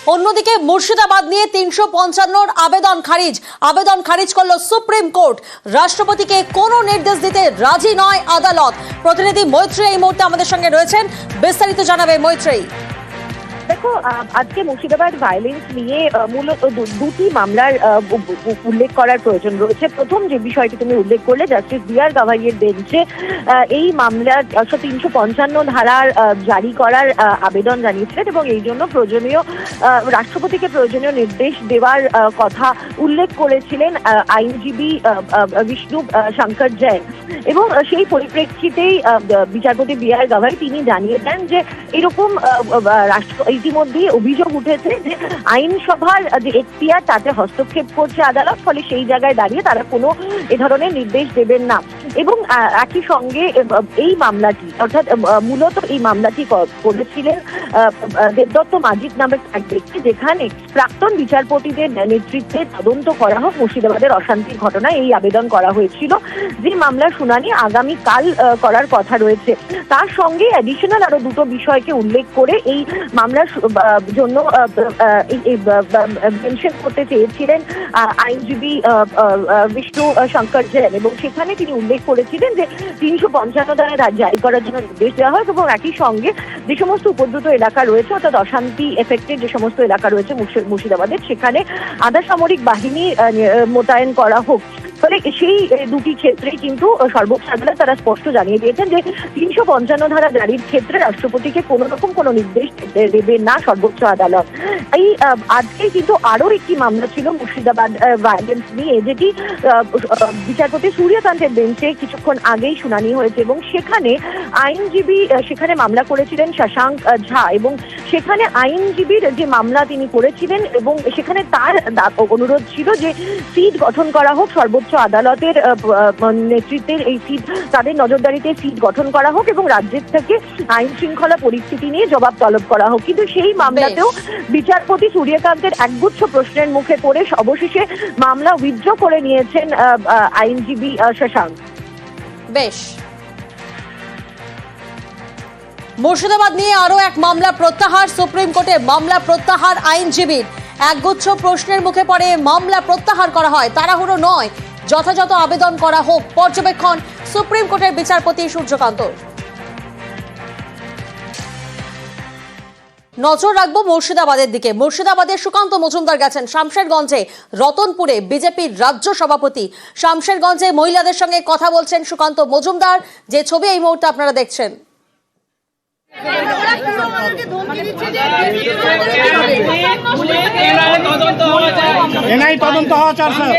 অন্যদিকে মুর্শিদাবাদ নিয়ে ৩৫৫র আবেদন খারিজ করল সুপ্রিম কোর্ট। রাষ্ট্রপতিকে কোনো নির্দেশ দিতে রাজি নয় আদালত। প্রতিনিধি মৈত্রী এই মুহূর্তে আমাদের সঙ্গে রয়েছেন, বিস্তারিত জানাবে মৈত্রী। দেখো, আজকে মুর্শিদাবাদ ভায়োলেন্স নিয়ে মূলত দুটি মামলার উল্লেখ করার প্রয়োজন রয়েছে। প্রথম যে বিষয়টি তুমি উল্লেখ করলে, জাস্টিস বি আর গাভাইয়ের বেঞ্চে এই মামলার ৩৫৫ ধারার জারি করার আবেদন জানিয়েছিলেন এবং এই জন্য রাষ্ট্রপতিকে প্রয়োজনীয় নির্দেশ দেওয়ার কথা উল্লেখ করেছিলেন আইনজীবী বিষ্ণু শঙ্কর জৈন। এবং সেই পরিপ্রেক্ষিতেই বিচারপতি বি আর গাভাই তিনি জানিয়ে দেন যে এরকম ইতিমধ্যেই অভিযোগ উঠেছে যে আইনসভার যে এখতিয়ার তাতে হস্তক্ষেপ করছে আদালত, ফলে সেই জায়গায় দাঁড়িয়ে তারা কোনো এ ধরনের নির্দেশ দেবেন না। এবং একই সঙ্গে এই মামলাটি অর্থাৎ মূলত এই মামলাটি করেছিলেন দেবদত্ত মাজিদ নামের এক ব্যক্তি, যেখানে প্রাক্তন বিচারপতিদের নেতৃত্বে তদন্ত করা হোক মুর্শিদাবাদের অশান্তির ঘটনায় এই আবেদন করা হয়েছিল, যে মামলার শুনানি আগামীকাল করার কথা রয়েছে। তার সঙ্গে অ্যাডিশনাল আরো দুটো বিষয়কে উল্লেখ করে এই মামলার জন্য মেনশন করতে চেয়েছিলেন আইনজীবী বিষ্ণু শঙ্কর জৈন। এবং সেখানে তিনি উল্লেখ করেছিলেন যে ৩৫৫ ধারা জারি করার জন্য নির্দেশ দেওয়া হয় এবং একই সঙ্গে যে সমস্ত উপদ্রুত এলাকা রয়েছে অর্থাৎ অশান্তি এফেক্টেড যে সমস্ত এলাকা রয়েছে মুর্শিদাবাদের, সেখানে আধা সামরিক বাহিনী মোতায়েন করা হোক। ফলে সেই দুটি ক্ষেত্রেই কিন্তু সর্বোচ্চ আদালত তারা স্পষ্ট জানিয়ে দিয়েছেন যে ৩৫৫ ধারা জারির ক্ষেত্রে রাষ্ট্রপতিকে কোনো রকম কোনো নির্দেশ দেবে না সর্বোচ্চ আদালত। এই আজকে কিন্তু আরো একটি মামলা ছিল মুর্শিদাবাদ ভায়োলেন্স নিয়ে, যেটি বিচারপতি সূর্যকান্তের বেঞ্চে কিছুক্ষণ আগেই শুনানি হয়েছে এবং সেখানে মামলা করেছিলেন শশাঙ্ক ঝা। এবং সেখানে আইনজীবীর যে মামলা তিনি করেছিলেন এবং সেখানে তার অনুরোধ ছিল যে সিট গঠন করা হোক, সর্বোচ্চ আদালতের নেতৃত্বের এই সিট তাদের নজরদারিতে সিট গঠন করা হোক এবং রাজ্যের থেকে আইন শৃঙ্খলা পরিস্থিতি নিয়ে জবাব তলব করা হোক। কিন্তু সেই মামলাতেও বিচারপতি সূর্যকান্তের একগুচ্ছ প্রশ্নের মুখে পড়ে অবশেষে মামলা উইথড্র করে নিয়েছেন আইনজীবী শশাঙ্ক। বেশ, মুর্শিদাবাদ নিয়ে আরো এক মামলা প্রত্যাহার, সুপ্রিম কোর্টে মামলা প্রত্যাহার আইনজীবীর। একগুচ্ছ প্রশ্নের মুখে পড়ে মামলা প্রত্যাহার করা হয়, তাড়াহুড়ো নয়, যথাযথ আবেদন করা হোক, পর্যবেক্ষণ সুপ্রিম কোর্টের বিচারপতি সূর্যকান্ত। নজর রাখবো মুর্শিদাবাদের দিকে। মুর্শিদাবাদের সুকান্ত মজুমদার গেছেন শামশেরগঞ্জে, রতনপুরে বিজেপির রাজ্য সভাপতি। শামশেরগঞ্জে মহিলাদের সঙ্গে কথা বলছেন সুকান্ত মজুমদার, যে ছবি এই মুহূর্তে আপনারা দেখছেন। এনআই তদন্ত হওয়া চাই স্যার।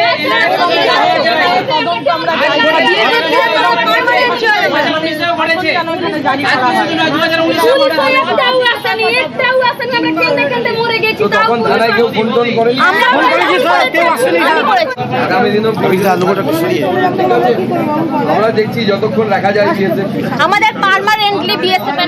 আমরা দেখছি যতক্ষণ রাখা যায় আমাদের পার্মানেন্টলি বিএসএফ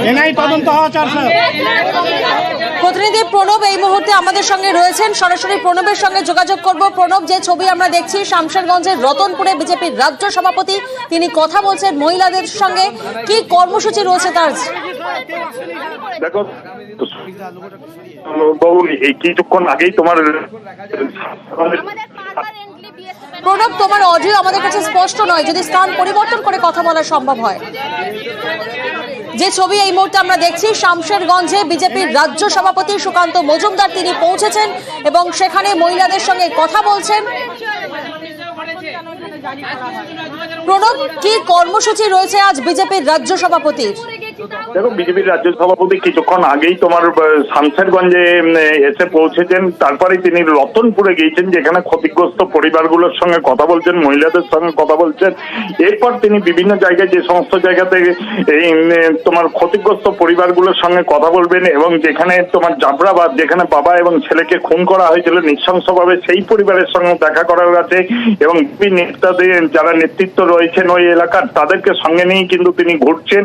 এনআই তদন্ত হওয়া চাই স্যার। প্রতিনিধি প্রণব এই মুহূর্তে আমাদের সঙ্গে রয়েছেন, সরাসরি প্রণবের সঙ্গে যোগাযোগ করব। প্রণব, যে ছবি আমরা দেখছি শামশেরগঞ্জের রতনপুরে বিজেপির রাজ্য সভাপতি তিনি কথা বলছেন মহিলাদের সঙ্গে, কি কর্মসূচি রয়েছে তার? দেখো বাবু, এই কিছুক্ষণ আগেই তোমার প্রণব, তোমার অডিও আমাদের কাছে স্পষ্ট নয়, যদি স্থান পরিবর্তন করে কথা বলা সম্ভব হয়। যে ছবি এই মুহূর্তে আমরা দেখছি শামশেরগঞ্জে বিজেপির রাজ্য সভাপতি সুকান্ত মজুমদার তিনি পৌঁছেছেন এবং সেখানে মহিলাদের সঙ্গে কথা বলছেন। প্রণব, কি কর্মসূচি রয়েছে আজ বিজেপির রাজ্য সভাপতির? দেখো, বিজেপির রাজ্য সভাপতি কিছুক্ষণ আগেই তোমার শামশেরগঞ্জে এসে পৌঁছেছেন, তারপরে তিনি রতনপুরে গিয়েছেন, যেখানে ক্ষতিগ্রস্ত পরিবারগুলোর সঙ্গে কথা বলছেন, মহিলাদের সঙ্গে কথা বলছেন। এরপর তিনি বিভিন্ন জায়গায় যে সমস্ত জায়গাতে এই তোমার ক্ষতিগ্রস্ত পরিবারগুলোর সঙ্গে কথা বলবেন এবং যেখানে তোমার জাফরাবাদ, যেখানে বাবা এবং ছেলেকে খুন করা হয়েছিল নৃশংসভাবে, সেই পরিবারের সঙ্গে দেখা করার আছে এবং নেতাদের যারা নেতৃত্ব রয়েছেন ওই এলাকার তাদেরকে সঙ্গে নিয়ে কিন্তু তিনি ঘুরছেন।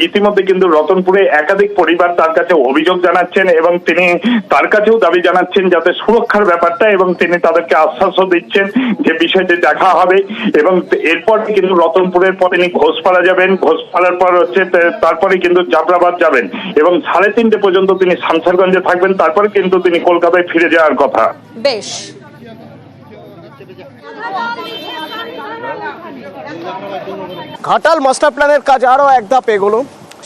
ইতিমধ্যে কিন্তু রতনপুরে একাধিক পরিবার তার কাছে অভিযোগ জানাচ্ছেন এবং তিনি তার কাছেও দাবি জানাচ্ছেন যাতে সুরক্ষার ব্যাপারটা, এবং তিনি তাদেরকে আশ্বাসও দিচ্ছেন যে বিষয়টি দেখা হবে। এবং এরপর কিন্তু রতনপুরের পর তিনি ঘোষপাড়া যাবেন, ঘোষপাড়ার পর হচ্ছে তারপরে কিন্তু জাফরাবাদ যাবেন এবং 3:30 পর্যন্ত তিনি শামশেরগঞ্জে থাকবেন, তারপরে কিন্তু তিনি কলকাতায় ফিরে যাওয়ার কথা। বেশ, ঘাটাল মাস্টার প্ল্যানের কাজ আরও এক ধাপ এগোলো।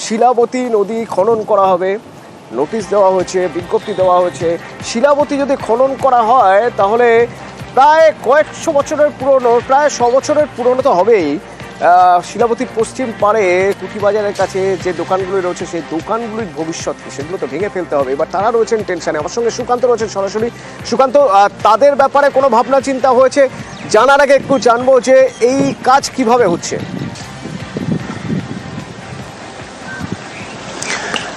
শিলাবতী নদী খনন করা হবে, নোটিশ দেওয়া হয়েছে, বিজ্ঞপ্তি দেওয়া হয়েছে। শিলাবতী যদি খনন করা হয় তাহলে প্রায় কয়েকশো বছরের পুরনো, প্রায় 100 বছরের পুরনো তো হবেই। শিলাবতীর পশ্চিম পাড়ে কুটিবাজারের কাছে যে দোকানগুলি রয়েছে সেই দোকানগুলির ভবিষ্যৎ সেগুলো তো ভেঙে ফেলতে হবে। এবার তারা রয়েছেন টেনশনে। আমার সঙ্গে সুকান্ত রয়েছেন সরাসরি। সুকান্ত, তাদের ব্যাপারে কোনো ভাবনা চিন্তা হয়েছে? জানার আগে একটু জানবো যে এই কাজ কিভাবে হচ্ছে।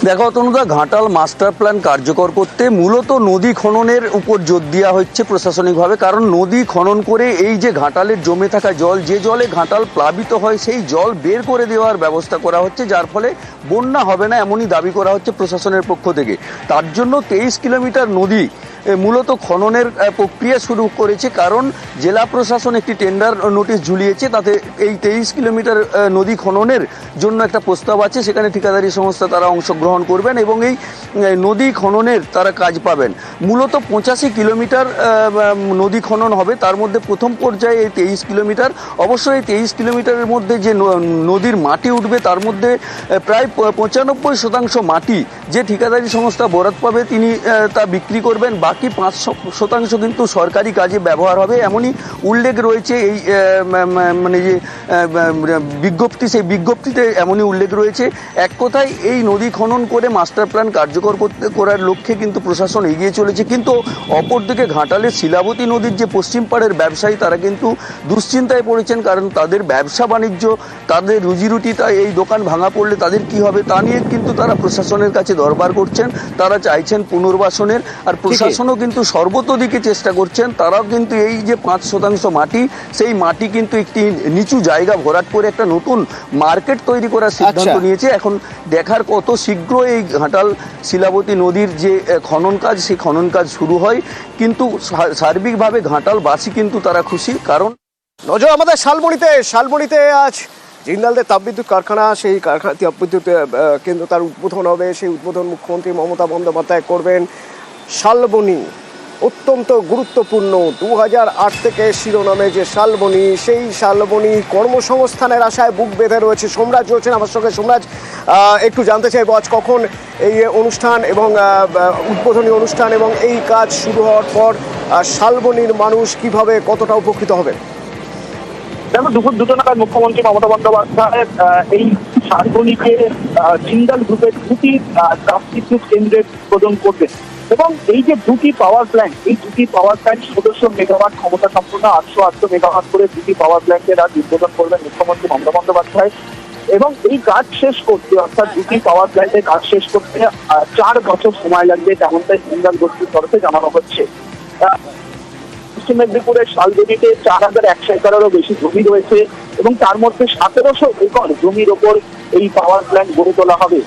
দেখো তনুদা, ঘাটাল মাস্টার প্ল্যান কার্যকর করতে মূলত নদী খননের উপর জোর দেওয়া হচ্ছে প্রশাসনিকভাবে। কারণ নদী খনন করে এই যে ঘাটালের জমে থাকা জল, যে জলে ঘাটাল প্লাবিত হয়, সেই জল বের করে দেওয়ার ব্যবস্থা করা হচ্ছে, যার ফলে বন্যা হবে না এমনই দাবি করা হচ্ছে প্রশাসনের পক্ষ থেকে। তার জন্য 23 কিলোমিটার নদী মূলত খননের প্রক্রিয়া শুরু করেছে। কারণ জেলা প্রশাসন একটি টেন্ডার নোটিশ ঝুলিয়েছে, তাতে এই 23 কিলোমিটার নদী খননের জন্য একটা প্রস্তাব আছে। সেখানে ঠিকাদারি সংস্থা তারা অংশগ্রহণ করবেন এবং এই নদী খননের তারা কাজ পাবেন। মূলত 85 কিলোমিটার নদী খনন হবে, তার মধ্যে প্রথম পর্যায়ে এই 23 কিলোমিটার। অবশ্যই এই 23 কিলোমিটারের মধ্যে যে নদীর মাটি উঠবে তার মধ্যে প্রায় 95% মাটি যে ঠিকাদারি সংস্থা বরাদ পাবে তিনি তা বিক্রি করবেন। বাকি 5% কিন্তু সরকারি কাজে ব্যবহার হবে, এমনই উল্লেখ রয়েছে এই মানে যে বিজ্ঞপ্তি, সেই বিজ্ঞপ্তিতে এমনই উল্লেখ রয়েছে। এক কথায় এই নদী খনন করে মাস্টার প্ল্যান কার্যকর করার লক্ষ্যে কিন্তু প্রশাসন এগিয়ে চলেছে। কিন্তু অপরদিকে ঘাটালের শিলাবতী নদীর যে পশ্চিম পাড়ের ব্যবসায়ী তারা কিন্তু দুশ্চিন্তায় পড়েছেন। কারণ তাদের ব্যবসা বাণিজ্য, তাদের রুজিরুটি, তাই এই দোকান ভাঙা পড়লে তাদের কি হবে তা নিয়ে কিন্তু তারা প্রশাসনের কাছে দরবার করছেন। তারা চাইছেন পুনর্বাসনের, আর প্রশাসনও কিন্তু সর্বতোদিকে চেষ্টা করছেন। তারাও কিন্তু এই যে 5% মাটি, সেই মাটি কিন্তু একটি নিচু জায়গা ভরাট করে একটা নতুন মার্কেট তৈরি করার সিদ্ধান্ত নিয়েছে। এখন দেখার কত শীঘ্র এই ঘাটাল শিলাবতী নদীর যে খনন কাজ, সেই খনন কাজ শুরু হয়। কিন্তু সার্বিকভাবে ঘাটালবাসী কিন্তু তারা খুশি। কারণ নজর আমাদের শালবনীতে আজ জিন্দালদের তাপবিদ্যুৎ কারখানা, সেই কারখানা তাপবিদ্যুৎ কেন্দ্র তার উদ্বোধন হবে। সেই উদ্বোধন মুখ্যমন্ত্রী মমতা বন্দ্যোপাধ্যায় করবেন। শালবনী অত্যন্ত গুরুত্বপূর্ণ। 2008 থেকে শিরোনামে যে শালবনী, সেই শালবনী কর্মসংস্থানের আশায় বুক বেঁধে রয়েছে। সোমরাজ রয়েছেন আমার সঙ্গে। সোমরাজ, একটু জানতে চাইবো আজ কখন এই অনুষ্ঠান এবং উদ্বোধনী অনুষ্ঠান এবং এই কাজ শুরু হওয়ার পর শালবনীর মানুষ কিভাবে কতটা উপকৃত হবে? দেখো, দুপুর 2টা নাগাদ মুখ্যমন্ত্রী মমতা বন্দ্যোপাধ্যায় এই শালবনীকে জিন্দাল গ্রুপের 2টি তাপবিদ্যুৎ কেন্দ্রের উদ্বোধন করবেন। এবং এই যে 2টি পাওয়ার প্ল্যান্ট, এই 2টি পাওয়ার প্ল্যান্ট 1600 মেগাওয়াট ক্ষমতা সম্পন্ন, 800 মেগাওয়াট করে 2টি পাওয়ার প্ল্যান্টের আজ উদ্বোধন করবেন মুখ্যমন্ত্রী মমতা বন্দ্যোপাধ্যায়। এবং এই কাজ শেষ করতে, অর্থাৎ 2টি পাওয়ার প্ল্যান্টের কাজ শেষ করতে 4 বছর সময় লাগবে, তেমনটাই জিন্দাল গোষ্ঠীর তরফে জানানো হচ্ছে। পশ্চিম মেদিনীপুরের শালবনীতে 4100 একরেরও বেশি জমি রয়েছে এবং তার মধ্যে 1700 একর জমির ওপর এই পাওয়ার প্ল্যান্ট গড়ে তোলা হবে।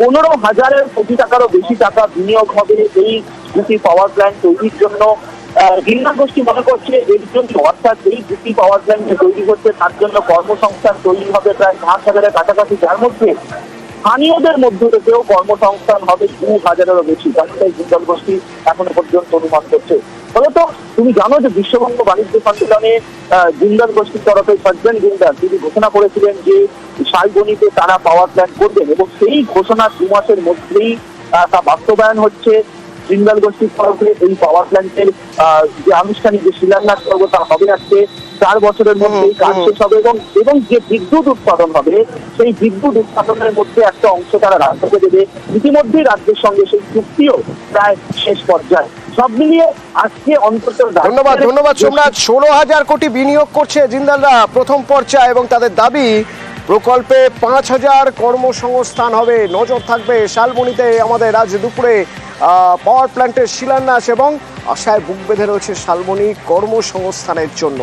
15,000 কোটি টাকারও বেশি টাকা বিনিয়োগ হবে এই 2টি পাওয়ার প্ল্যান্ট তৈরির জন্য। জিন্দাল গোষ্ঠী মনে করছে এর জন্য, অর্থাৎ এই 2টি পাওয়ার প্ল্যান্ট তৈরি করছে তার জন্য কর্মসংস্থান তৈরি হবে প্রায় 5,000-এর কাছাকাছি, যার মধ্যে স্থানীয়দের মধ্য থেকেও কর্মসংস্থান হবে 2,000-এরও বেশি। তাই জিন্দাল গোষ্ঠী এখনো পর্যন্ত অনুমান করছে। ফলত তুমি জানো যে বিশ্ববঙ্গ বাণিজ্য সম্মেলনে জিন্দাল গোষ্ঠীর তরফে সজ্জন জিন্দাল তিনি ঘোষণা করেছিলেন যে শালবনীতে তারা পাওয়ার প্ল্যান্ট করবেন এবং সেই ঘোষণা 2 মাসের মধ্যেই তা বাস্তবায়ন হচ্ছে। জিন্দাল গোষ্ঠীর তরফে এই পাওয়ার প্ল্যান্টের যে আনুষ্ঠানিক যে শিলান্যাস করবো তা হবে আজকে। 4 বছরের মধ্যে এই কাজ শেষ হবে এবং যে বিদ্যুৎ উৎপাদন হবে সেই বিদ্যুৎ উৎপাদনের মধ্যে একটা অংশ তারা রাজ্যকে দেবে। ইতিমধ্যেই রাজ্যের সঙ্গে সেই চুক্তিও প্রায় শেষ পর্যায়ে। সব মিলিয়ে আজকে অন্তত ধন্যবাদ সোমরাজ। 16,000 কোটি বিনিয়োগ করছে জিন্দালরা প্রথম পর্যায়ে এবং তাদের দাবি প্রকল্পে 5,000 কর্মসংস্থান হবে। নজর থাকবে শালবনীতে আমাদের আজ দুপুরে পাওয়ার প্ল্যান্টের শিলান্যাস এবং আশায় বুক বেঁধে রয়েছে শালবনী কর্মসংস্থানের জন্য।